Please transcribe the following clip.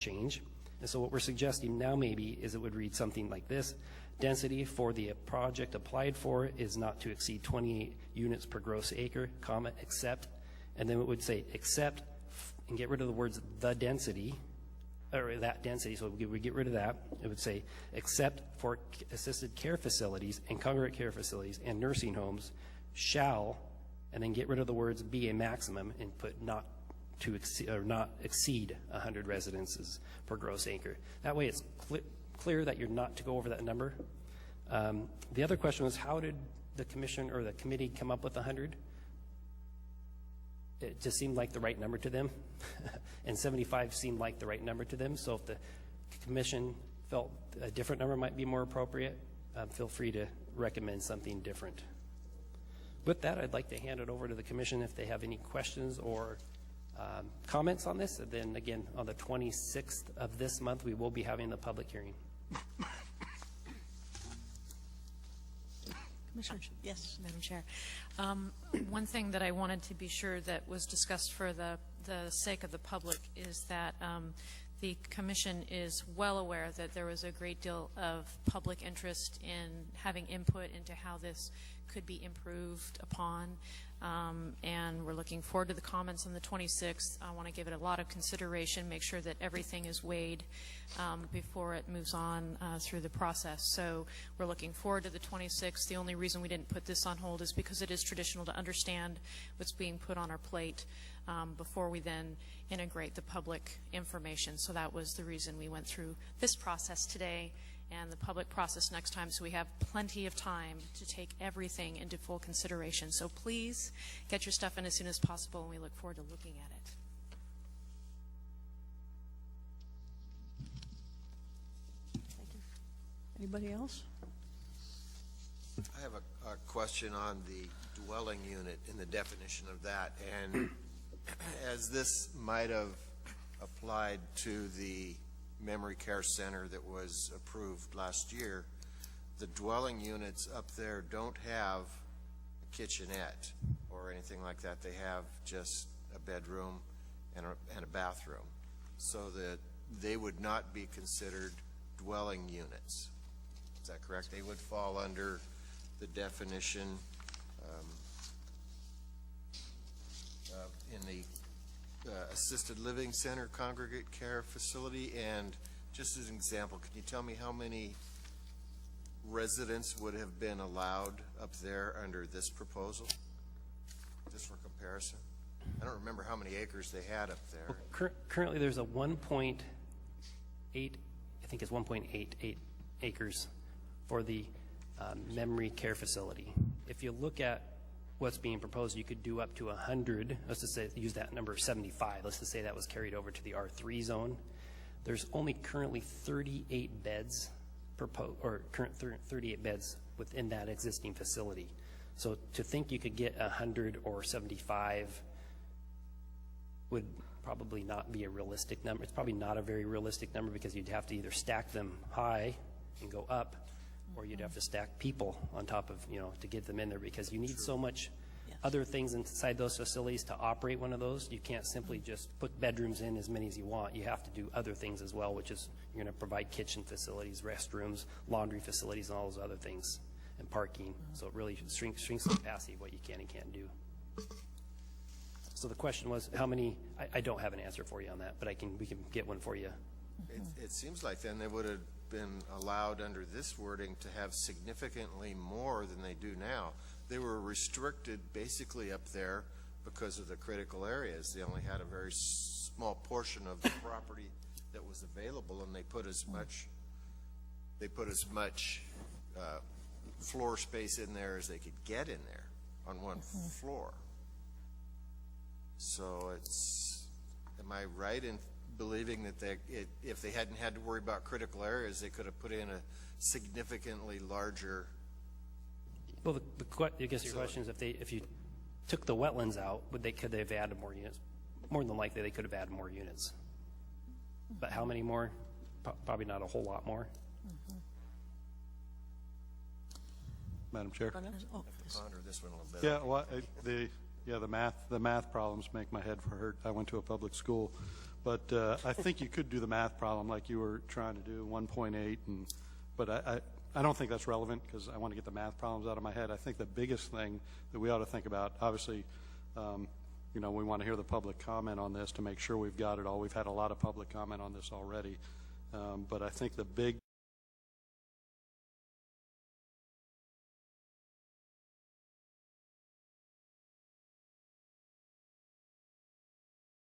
change. And so what we're suggesting now maybe is it would read something like this. Density for the project applied for is not to exceed 28 units per gross acre, comma, except, and then it would say except, and get rid of the words the density, or that density, so we get rid of that. It would say except for assisted care facilities and congregate care facilities and nursing homes shall, and then get rid of the words be a maximum and put not to exceed, or not exceed 100 residences per gross acre. That way it's clear that you're not to go over that number. The other question was, how did the commission or the committee come up with 100? It just seemed like the right number to them, and 75 seemed like the right number to them. So if the commission felt a different number might be more appropriate, feel free to recommend something different. With that, I'd like to hand it over to the commission if they have any questions or comments on this. And then again, on the 26th of this month, we will be having the public hearing. Commissioner, yes, Madam Chair. One thing that I wanted to be sure that was discussed for the sake of the public is that the Commission is well aware that there was a great deal of public interest in having input into how this could be improved upon, and we're looking forward to the comments on the 26th. I want to give it a lot of consideration, make sure that everything is weighed before it moves on through the process. So we're looking forward to the 26th. The only reason we didn't put this on hold is because it is traditional to understand what's being put on our plate before we then integrate the public information. So that was the reason we went through this process today and the public process next time, so we have plenty of time to take everything into full consideration. So please get your stuff in as soon as possible, and we look forward to looking at it. thank you. Anybody else? I have a question on the dwelling unit and the definition of that. And as this might have applied to the memory care center that was approved last year, the dwelling units up there don't have a kitchenette or anything like that. They have just a bedroom and a bathroom, so that they would not be considered dwelling units. Is that correct? They would fall under the definition in the assisted living center, congregate care facility. And just as an example, can you tell me how many residents would have been allowed up there under this proposal, just for comparison? I don't remember how many acres they had up there. Well, currently there's a 1.8, I think it's 1.88 acres for the memory care facility. If you look at what's being proposed, you could do up to 100. Let's just say, use that number 75. Let's just say that was carried over to the R3 zone. There's only currently 38 beds proposed, or current 38 beds within that existing facility. So to think you could get 100 or 75 would probably not be a realistic number. It's probably not a very realistic number, because you'd have to either stack them high and go up, or you'd have to stack people on top of, to get them in there, because you need so much other things inside those facilities to operate one of those. You can't simply just put bedrooms in as many as you want. You have to do other things as well, which is you're going to provide kitchen facilities, restrooms, laundry facilities, and all those other things, and parking. So it really shrinks the capacity of what you can and can't do. So the question was, how many? I don't have an answer for you on that, but we can get one for you. It seems like then they would have been allowed under this wording to have significantly more than they do now. They were restricted basically up there because of the critical areas. They only had a very small portion of the property that was available, and they put as much floor space in there as they could get in there on one floor. So am I right in believing that if they hadn't had to worry about critical areas, they could have put in a significantly larger? Well, I guess your question is, if you took the wetlands out, could they have added more units? More than likely, they could have added more units. But how many more? Probably not a whole lot more. Madam Chair. Ponder this one a little bit. Yeah, well, the math problems make my head hurt. I went to a public school, But I think you could do the math problem like you were trying to do, 1.8, but I don't think that's relevant because I want to get the math problems out of my head. I think the biggest thing that we ought to think about, obviously, you know, we want to hear the public comment on this to make sure we've got it all. We've had a lot of public comment on this already. But I think the big